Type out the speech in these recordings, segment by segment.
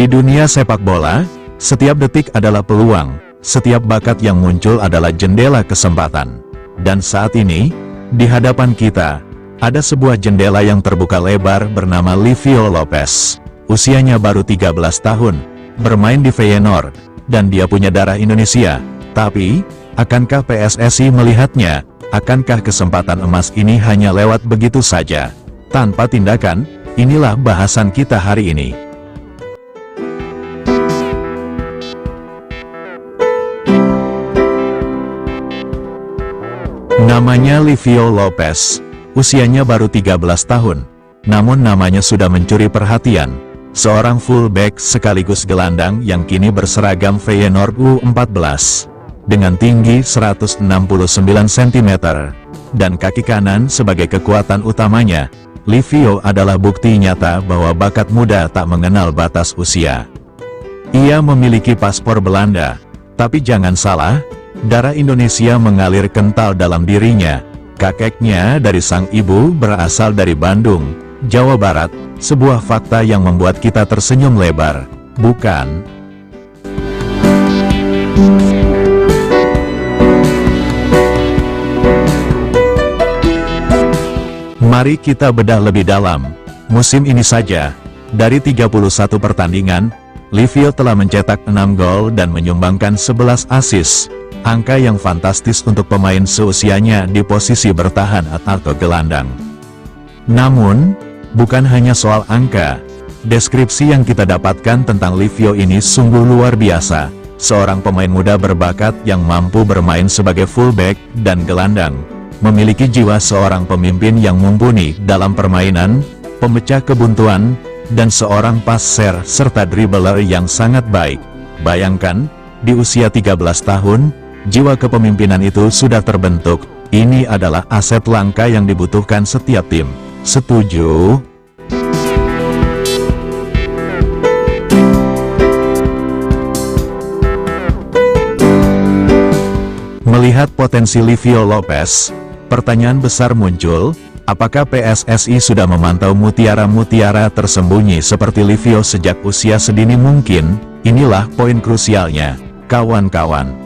Di dunia sepak bola, setiap detik adalah peluang, setiap bakat yang muncul adalah jendela kesempatan. Dan saat ini, di hadapan kita, ada sebuah jendela yang terbuka lebar bernama Livio Lopez. Usianya baru 13 tahun, bermain di Feyenoord, dan dia punya darah Indonesia. Tapi, akankah PSSI melihatnya? Akankah kesempatan emas ini hanya lewat begitu saja, tanpa tindakan? Inilah bahasan kita hari ini. Namanya Livio Lopez, usianya baru 13 tahun, namun namanya sudah mencuri perhatian. Seorang fullback sekaligus gelandang yang kini berseragam Feyenoord U14. Dengan tinggi 169 cm, dan kaki kanan sebagai kekuatan utamanya, Livio adalah bukti nyata bahwa bakat muda tak mengenal batas usia. Ia memiliki paspor Belanda, tapi jangan salah, darah Indonesia mengalir kental dalam dirinya. Kakeknya dari sang ibu berasal dari Bandung, Jawa Barat, sebuah fakta yang membuat kita tersenyum lebar, bukan? Mari kita bedah lebih dalam. Musim ini saja, dari 31 pertandingan, Livio telah mencetak 6 gol dan menyumbangkan 11 assist. Angka yang fantastis untuk pemain seusianya di posisi bertahan atau gelandang. Namun, bukan hanya soal angka. Deskripsi yang kita dapatkan tentang Livio ini sungguh luar biasa. Seorang pemain muda berbakat yang mampu bermain sebagai fullback dan gelandang. Memiliki jiwa seorang pemimpin yang mumpuni dalam permainan, pemecah kebuntuan, dan seorang passer serta dribbler yang sangat baik. Bayangkan, di usia 13 tahun, jiwa kepemimpinan itu sudah terbentuk. Ini adalah aset langka yang dibutuhkan setiap tim. Setuju? Melihat potensi Livio Lopez, pertanyaan besar muncul, apakah PSSI sudah memantau mutiara-mutiara tersembunyi seperti Livio sejak usia sedini mungkin? Inilah poin krusialnya, kawan-kawan.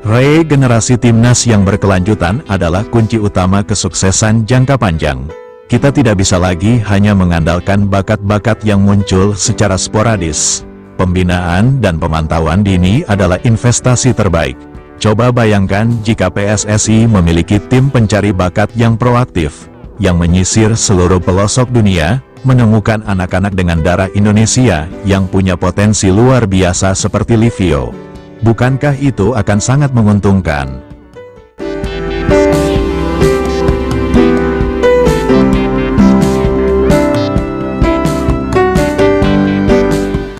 Regenerasi timnas yang berkelanjutan adalah kunci utama kesuksesan jangka panjang. Kita tidak bisa lagi hanya mengandalkan bakat-bakat yang muncul secara sporadis. Pembinaan dan pemantauan dini adalah investasi terbaik. Coba bayangkan jika PSSI memiliki tim pencari bakat yang proaktif, yang menyisir seluruh pelosok dunia, menemukan anak-anak dengan darah Indonesia yang punya potensi luar biasa seperti Livio. Bukankah itu akan sangat menguntungkan?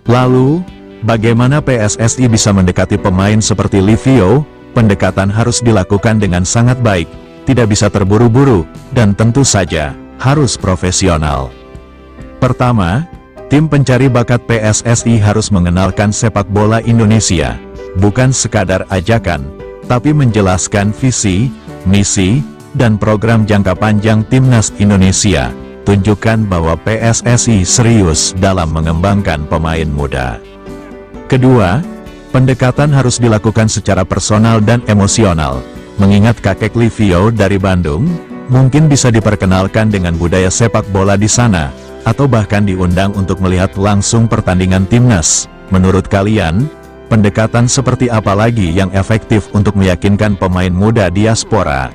Lalu, bagaimana PSSI bisa mendekati pemain seperti Livio? Pendekatan harus dilakukan dengan sangat baik, tidak bisa terburu-buru, dan tentu saja, harus profesional. Pertama, tim pencari bakat PSSI harus mengenalkan sepak bola Indonesia. Bukan sekadar ajakan, tapi menjelaskan visi, misi, dan program jangka panjang Timnas Indonesia. Tunjukkan bahwa PSSI serius dalam mengembangkan pemain muda. Kedua, pendekatan harus dilakukan secara personal dan emosional. Mengingat kakek Livio dari Bandung, mungkin bisa diperkenalkan dengan budaya sepak bola di sana, atau bahkan diundang untuk melihat langsung pertandingan Timnas. Menurut kalian, pendekatan seperti apa lagi yang efektif untuk meyakinkan pemain muda diaspora?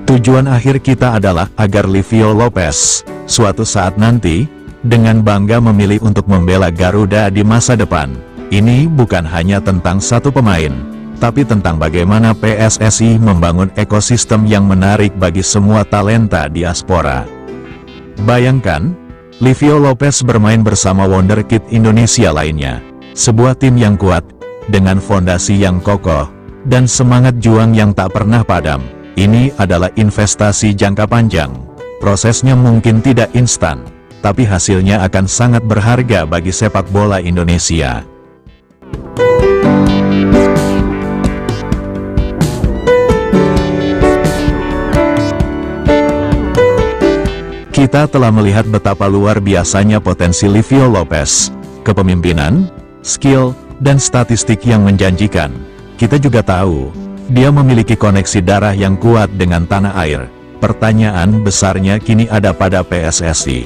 Tujuan akhir kita adalah agar Livio Lopez, suatu saat nanti, dengan bangga memilih untuk membela Garuda di masa depan. Ini bukan hanya tentang satu pemain, tapi tentang bagaimana PSSI membangun ekosistem yang menarik bagi semua talenta diaspora. Bayangkan, Livio Lopez bermain bersama wonderkid Indonesia lainnya. Sebuah tim yang kuat, dengan fondasi yang kokoh, dan semangat juang yang tak pernah padam. Ini adalah investasi jangka panjang. Prosesnya mungkin tidak instan, tapi hasilnya akan sangat berharga bagi sepak bola Indonesia. Kita telah melihat betapa luar biasanya potensi Livio Lopez, kepemimpinan, skill, dan statistik yang menjanjikan. Kita juga tahu, dia memiliki koneksi darah yang kuat dengan tanah air. Pertanyaan besarnya kini ada pada PSSI.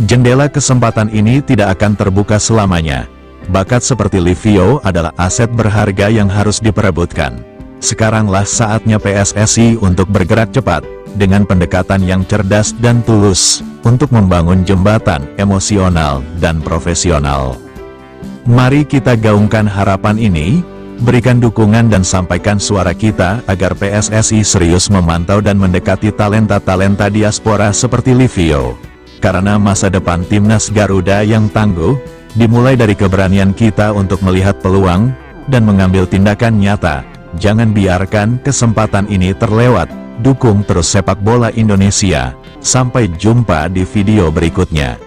Jendela kesempatan ini tidak akan terbuka selamanya. Bakat seperti Livio adalah aset berharga yang harus diperebutkan. Sekaranglah saatnya PSSI untuk bergerak cepat, dengan pendekatan yang cerdas dan tulus, untuk membangun jembatan emosional dan profesional. Mari kita gaungkan harapan ini, berikan dukungan dan sampaikan suara kita agar PSSI serius memantau dan mendekati talenta-talenta diaspora seperti Livio. Karena masa depan Timnas Garuda yang tangguh, dimulai dari keberanian kita untuk melihat peluang, dan mengambil tindakan nyata. Jangan biarkan kesempatan ini terlewat. Dukung terus sepak bola Indonesia. Sampai jumpa di video berikutnya.